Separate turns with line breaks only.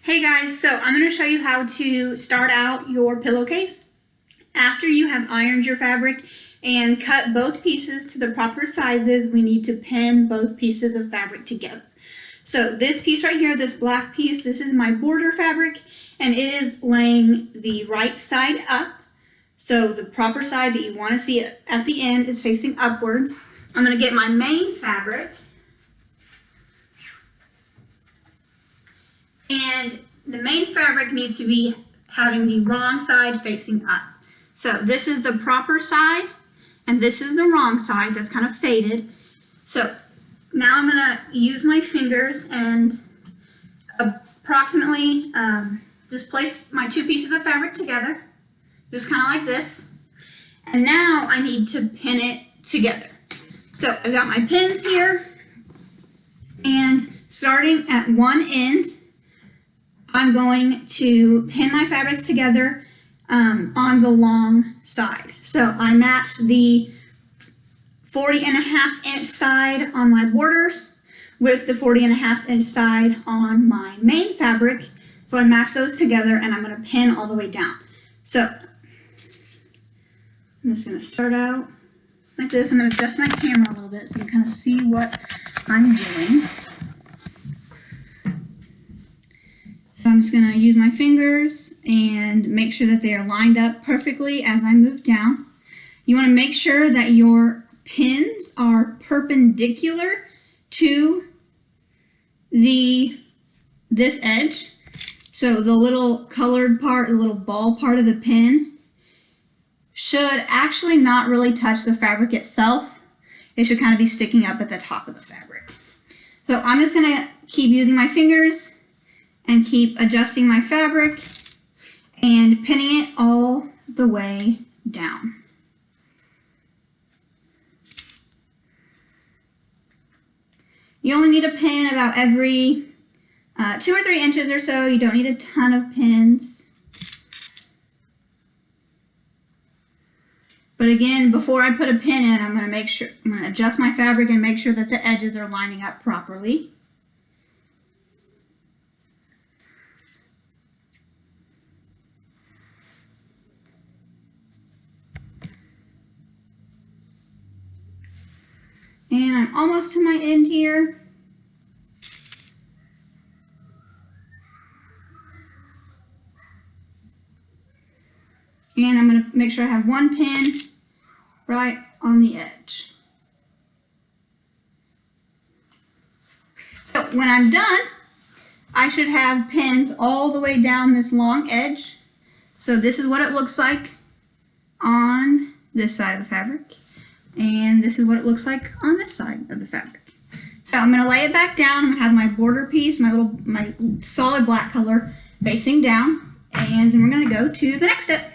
Hey guys, so I'm going to show you how to start out your pillowcase. After you have ironed your fabric and cut both pieces to the proper sizes, we need to pin both pieces of fabric together. So this piece right here, this black piece, this is my border fabric, and it is laying the right side up. So the proper side that you want to see at the end is facing upwards. I'm going to get my main fabric. And the main fabric needs to be having the wrong side facing up. So this is the proper side, and this is the wrong side that's kind of faded. So now I'm going to use my fingers and approximately just place my two pieces of fabric together, just kind of like this. And now I need to pin it together. So I've got my pins here, and starting at one end, I'm going to pin my fabrics together on the long side. So I match the 40.5-inch side on my borders with the 40.5-inch side on my main fabric. So I match those together, and I'm going to pin all the way down. So I'm just going to start out like this. I'm going to adjust my camera a little bit so you can kind of see what I'm doing. So I'm just going to use my fingers and make sure that they are lined up perfectly as I move down. You want to make sure that your pins are perpendicular to this edge. So the little colored part, the little ball part of the pin should actually not really touch the fabric itself. It should kind of be sticking up at the top of the fabric. So I'm just going to keep using my fingers and keep adjusting my fabric and pinning it all the way down. You only need a pin about every 2 or 3 inches or so. You don't need a ton of pins. But again, before I put a pin in, I'm going to adjust my fabric and make sure that the edges are lining up properly. And I'm almost to my end here. And I'm going to make sure I have one pin right on the edge. So when I'm done, I should have pins all the way down this long edge. So this is what it looks like on this side of the fabric. And this is what it looks like on this side of the fabric. So I'm going to lay it back down. I'm going to have my border piece, my solid black color facing down. And then we're going to go to the next step.